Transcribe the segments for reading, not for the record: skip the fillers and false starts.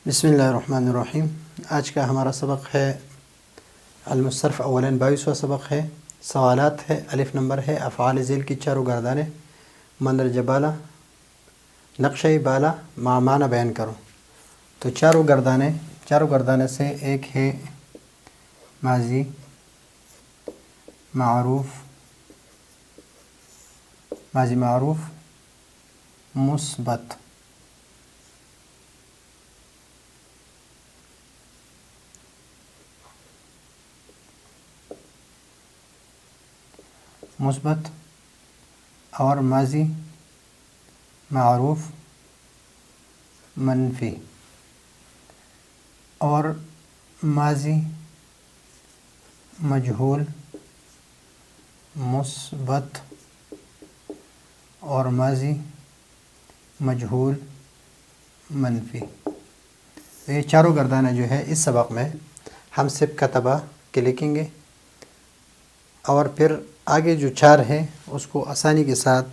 بسم اللہ الرحمن الرحیم۔ آج کا ہمارا سبق ہے المصرف اولاً 22واں سبق ہے۔ سوالات ہے، الف نمبر ہے افعال ذیل کی چاروں گردانیں مندرجہ بالا نقشۂ بالا مع معنی بیان کرو۔ تو چاروں گردانیں سے ایک ہے ماضی معروف مثبت، اور ماضی معروف منفی، اور ماضی مجہول مثبت، اور ماضی مجہول منفی۔ تو یہ چاروں گردانیں جو ہے اس سبق میں ہم صرف کتبہ کے لکھیں گے، اور پھر آگے جو چار ہیں اس کو آسانی کے ساتھ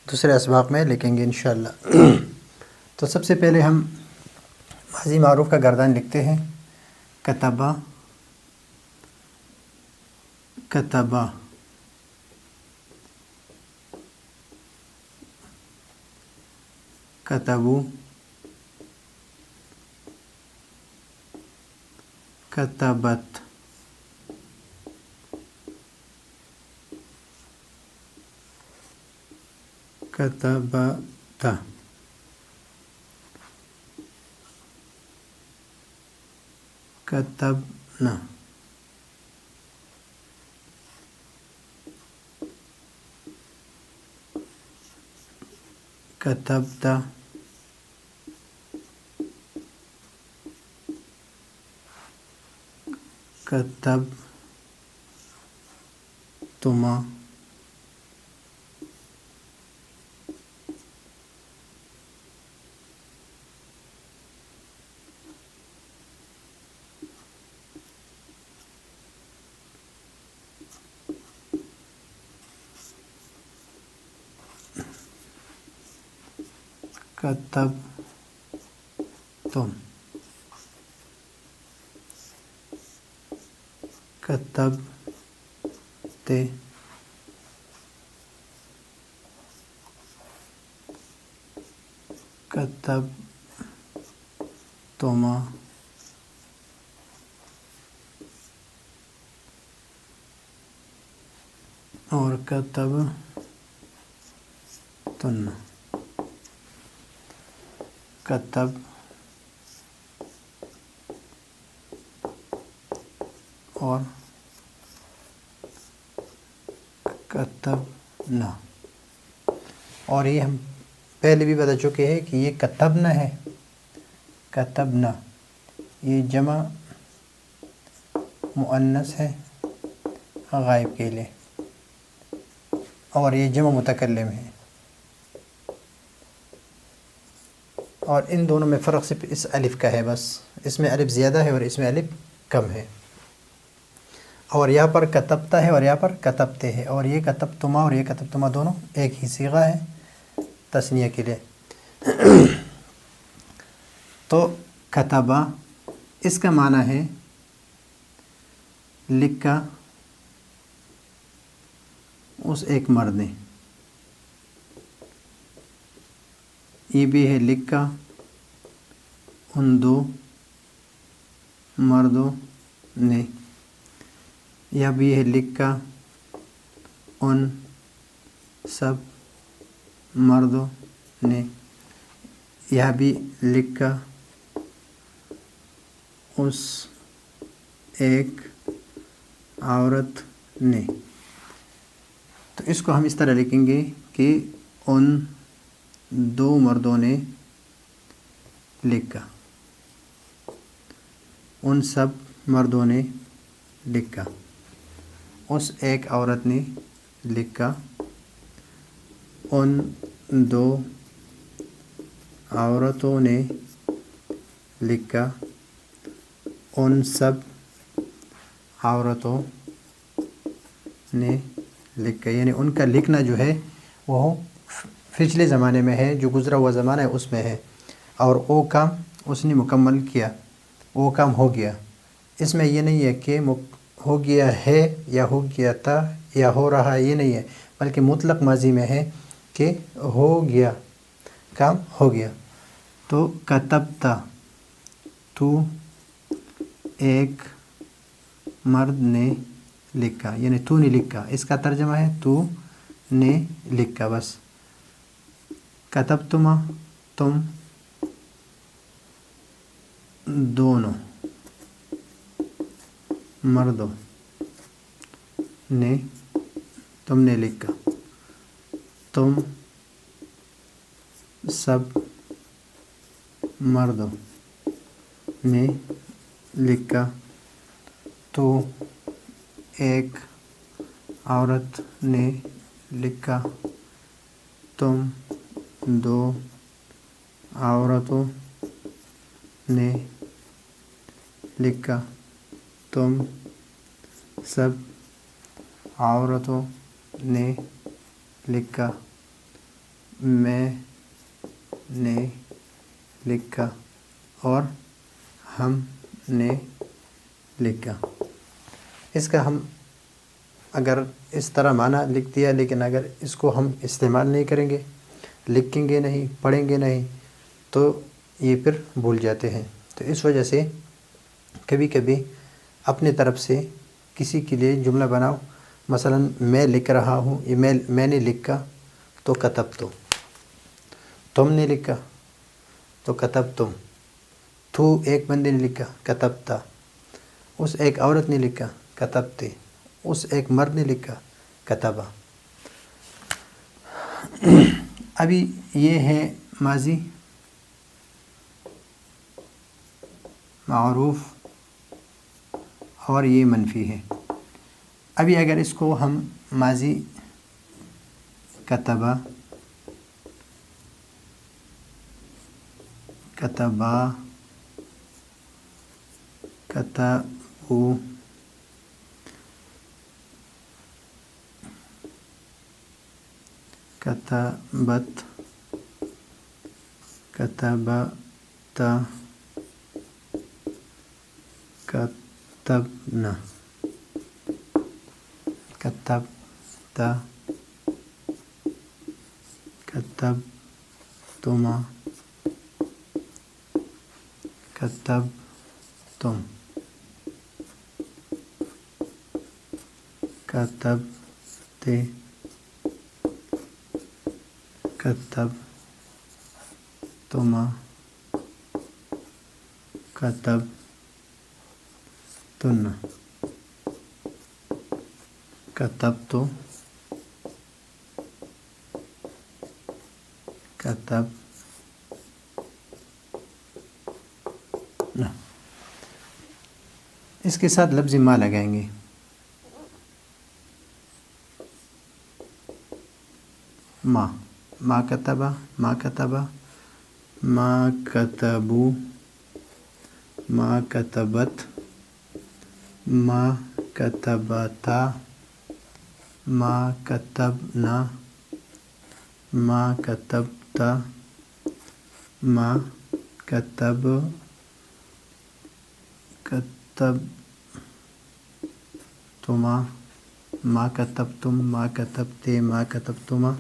دوسرے اسباق میں لکھیں گے انشاءاللہ۔ تو سب سے پہلے ہم ماضی معروف کا گردان لکھتے ہیں۔ کتبہ، کتبو، کتبت، کتبت، کتبنا، کتبت، کتبتما، کتبتم، کتبتے، کتبتما، اور کتبتن، کتب اور کتبنا۔ اور یہ ہم پہلے بھی بتا چکے ہیں کہ یہ کتبنا ہے، کتبنا یہ جمع مؤنث ہے غائب کے لیے، اور یہ جمع متکلم ہے، اور ان دونوں میں فرق صرف اس الف کا ہے بس، اس میں الف زیادہ ہے اور اس میں الف کم ہے۔ اور یہاں پر کتبتا ہے اور یہاں پر کتبتے ہے، اور یہ کتبتما اور یہ کتبتما دونوں ایک ہی صیغہ ہے تثنیہ کے لیے۔ تو کتبہ اس کا معنی ہے لکھا اس ایک مرد نے، یہ بھی ہے لکھا ان دو مردوں نے، یہ بھی ہے لکھا ان سب مردوں نے، یہ بھی لکھا اس ایک عورت نے۔ تو اس کو ہم اس طرح لکھیں گے کہ ان دو مردوں نے لکھا، ان سب مردوں نے لکھا، اس ایک عورت نے لکھا، ان دو عورتوں نے لکھا، ان سب عورتوں نے لکھا۔ یعنی ان کا لکھنا جو ہے وہ پچھلے زمانے میں ہے، جو گزرا ہوا زمانہ ہے اس میں ہے، اور او کا اس نے مکمل کیا، وہ کام ہو گیا۔ اس میں یہ نہیں ہے کہ ہو گیا ہے یا ہو گیا تھا یا ہو رہا ہے، یہ نہیں ہے، بلکہ مطلق ماضی میں ہے کہ ہو گیا، کام ہو گیا۔ تو کتبتا، تو ایک مرد نے لکھا، یعنی تو نے لکھا، اس کا ترجمہ ہے تو نے لکھا بس۔ کتبتما، تم دونوں مردوں نے، تم نے لکھا، تم سب مردوں نے لکھا، تو ایک عورت نے لکھا، تم دو عورتوں نے لکھا، تم سب عورتوں نے لکھا، میں نے لکھا، اور ہم نے لکھا۔ اس کا ہم اگر اس طرح معنی لکھ دیا، لیکن اگر اس کو ہم استعمال نہیں کریں گے، لکھیں گے نہیں، پڑھیں گے نہیں، تو یہ پھر بھول جاتے ہیں۔ تو اس وجہ سے کبھی کبھی اپنے طرف سے کسی کے لیے جملہ بناؤ، مثلا میں لکھ رہا ہوں، یہ میں نے لکھا تو کتبتو، تم نے لکھا تو کتبتم، تو ایک بندے نے لکھا کتبتا، اس ایک عورت نے لکھا کتبتے، اس ایک مرد نے لکھا کتبا۔ ابھی یہ ہے ماضی معروف اور یہ منفی ہے۔ ابھی اگر اس کو ہم ماضی کتبا، کتبا، کتبو، کتبت، کتبتا، کتبنا، کتبتا، کتبتما، کتبتم، کتبتے، کتبتما، کتبتن، کتبتو، کتبنا۔ اس کے ساتھ لفظ ما لگائیں گے۔ ما کتبا، ما کتبا، ما کتبو، ما کتبت، ما کتبتا، ما کتبنا، ما کتبتا، ما کتبتما، ما کتبتم، ما کتبتے، ما کتبتما،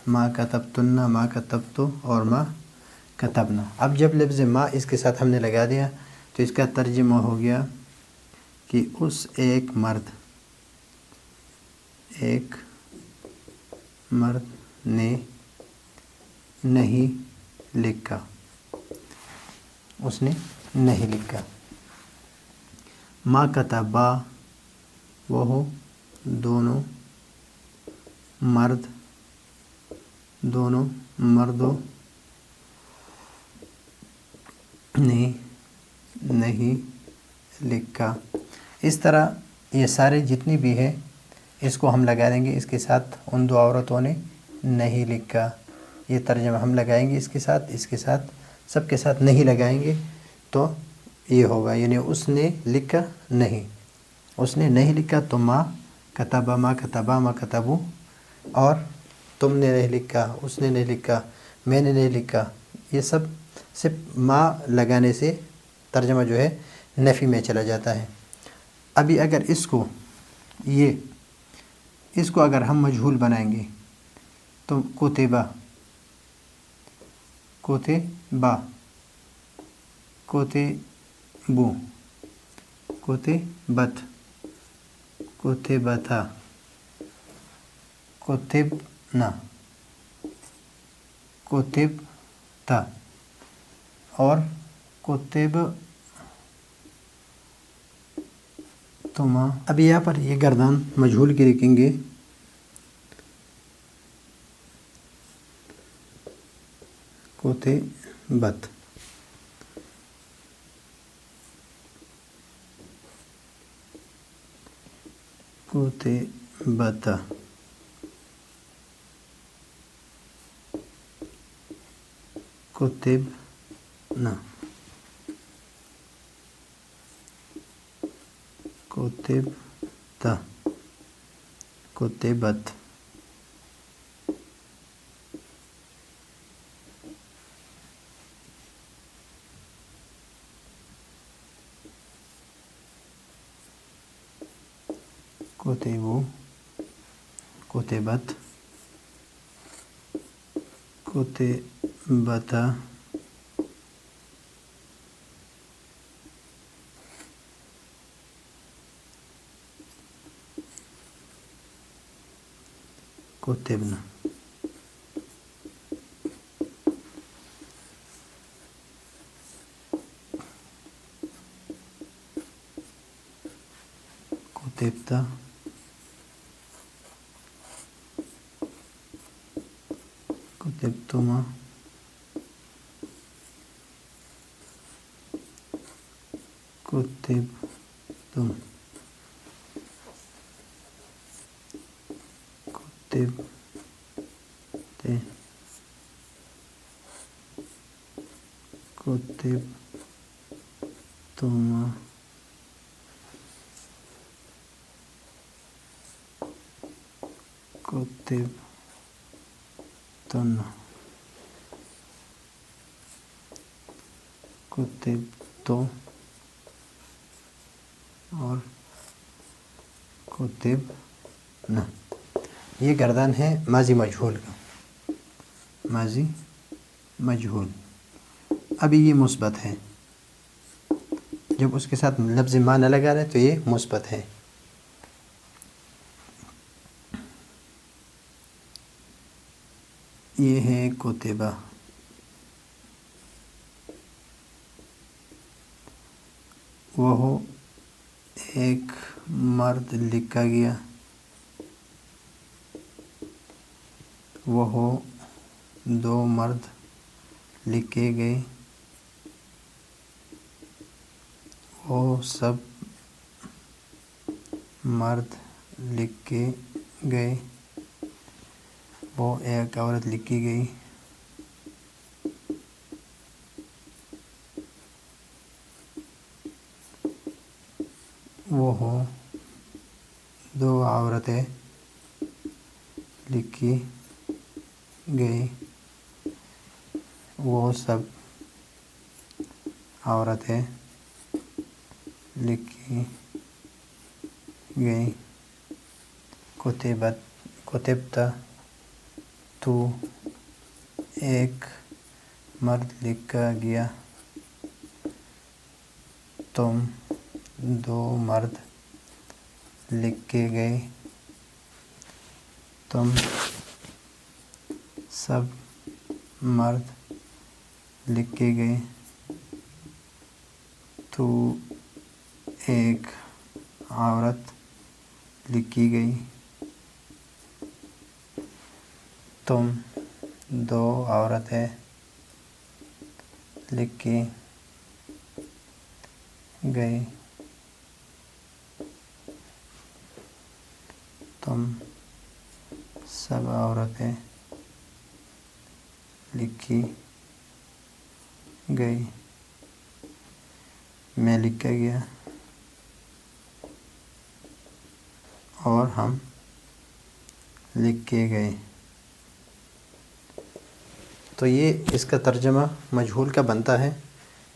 ما کتبتن، ما کتبتو، اور ما کتبنا۔ اب جب لفظ ما اس کے ساتھ ہم نے لگا دیا تو اس کا ترجمہ ہو گیا کہ اس ایک مرد نے نہیں لکھا، اس نے نہیں لکھا۔ ما کتبا، وہ دونوں مردوں نے نہیں لکھا۔ اس طرح یہ سارے جتنی بھی ہے اس کو ہم لگا دیں گے اس کے ساتھ، ان دو عورتوں نے نہیں لکھا، یہ ترجمہ ہم لگائیں گے اس کے ساتھ سب کے ساتھ نہیں لگائیں گے تو یہ ہوگا، یعنی اس نے لکھا نہیں، اس نے نہیں لکھا تو ما کتبا، ما کتبا، ما کتبو، اور تم نے نہیں لکھا، اس نے نہیں لکھا، میں نے نہیں لکھا، یہ صرف ما لگانے سے ترجمہ جو ہے نفی میں چلا جاتا ہے۔ ابھی اگر اس کو اگر ہم مجہول بنائیں گے تو کتبہ، کتبہ، کتبو، کتبت، کتبتا، کتبنا، کتبتا اور کتبتما۔ اب یہاں پر یہ گردان مجہول کی لکھیں گے، کتبت، کتبتا، کتبنا، کتبتا، کتبت، کتبو، کتبت، کتبتا، کتبنا۔ کتبتا، کتبتما، کتبتم، کتبتے، کتبتما، کتبتن، کتبتو اور کتبنا۔ یہ گردان ہے ماضی مجہول کا، ماضی مجہول۔ ابھی یہ مثبت ہے، جب اس کے ساتھ لفظ ما نہ لگا رہے تو یہ مثبت ہے۔ یہ ہے کتبہ، وہ ایک مرد لکھا گیا، وہ دو مرد لکھے گئے، وہ سب مرد لکھے گئے، وہ ایک عورت لکھی گئی، وہ دو عورتیں لکھی گئی، وہ سب عورتیں لکھی گئی۔ کتبتا، تو ایک مرد لکھا گیا، تم دو مرد لکھے گئے، تم سب مرد لکھے گئے، تو ایک عورت لکھی گئی، تم دو عورتیں لکھی گئی، تم سب عورتیں لکھی گئی، میں لکھا گیا اور ہم لکھے گئے۔ تو یہ اس کا ترجمہ مجہول کا بنتا ہے۔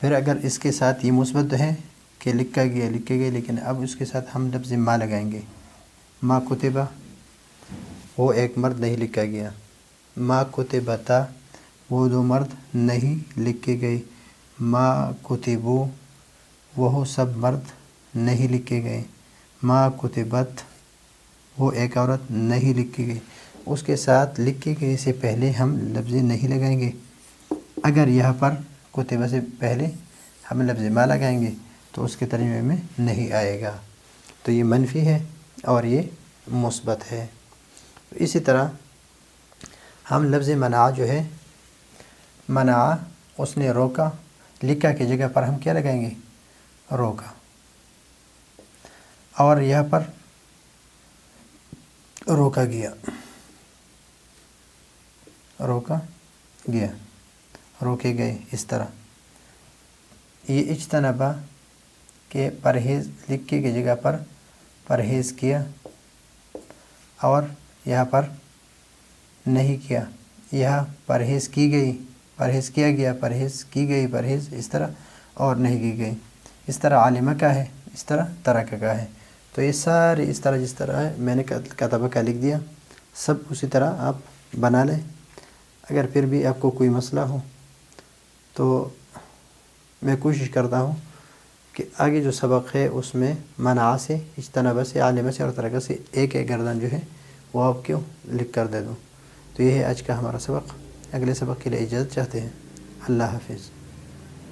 پھر اگر اس کے ساتھ یہ مثبت ہے کہ لکھا گیا لیکن اب اس کے ساتھ ہم لفظ ما لگائیں گے۔ ما کتبہ، وہ ایک مرد نہیں لکھا گیا۔ ما کتبتا، وہ دو مرد نہیں لکھے گئے۔ ما کتبو، وہ سب مرد نہیں لکھے گئے۔ ما کتبت، وہ ایک عورت نہیں لکھی گئی۔ اس کے ساتھ لکھے گئے سے پہلے ہم لفظ نہیں لگائیں گے۔ اگر یہاں پر کتبہ سے پہلے ہم لفظ ما لگائیں گے تو اس کے ترجمے میں نہیں آئے گا، تو یہ منفی ہے اور یہ مثبت ہے۔ اسی طرح ہم لفظ منع جو ہے، منع اس نے روکا، لکھا کی جگہ پر ہم کیا لگائیں گے؟ روکا۔ اور یہاں پر روکا گیا، روکا گیا، روکے گئے، اس طرح۔ یہ اجتنبا کہ پرہیز، لکھے کی جگہ پر پرہیز کیا، اور یہاں پر نہیں کیا، یہاں پرہیز کی گئی، پرہیز کیا گیا، پرہیز کی گئی، پرہیز اس طرح، اور نہیں کی گئی۔ اس طرح عالمہ کا ہے، اس طرح ترک کا ہے۔ تو یہ سارے اس طرح جس طرح ہے میں نے کتبہ کا لکھ دیا، سب اسی طرح آپ بنا لیں۔ اگر پھر بھی آپ کو کوئی مسئلہ ہو تو میں کوشش کرتا ہوں کہ آگے جو سبق ہے اس میں منع سے، اجتنبہ سے، عالمہ سے اور ترک سے ایک ایک گردان جو ہے وہ آپ کیوں لکھ کر دے دوں۔ تو یہ ہے آج کا ہمارا سبق۔ اگلے سبق کے لیے اجازت چاہتے ہیں۔ اللہ حافظ۔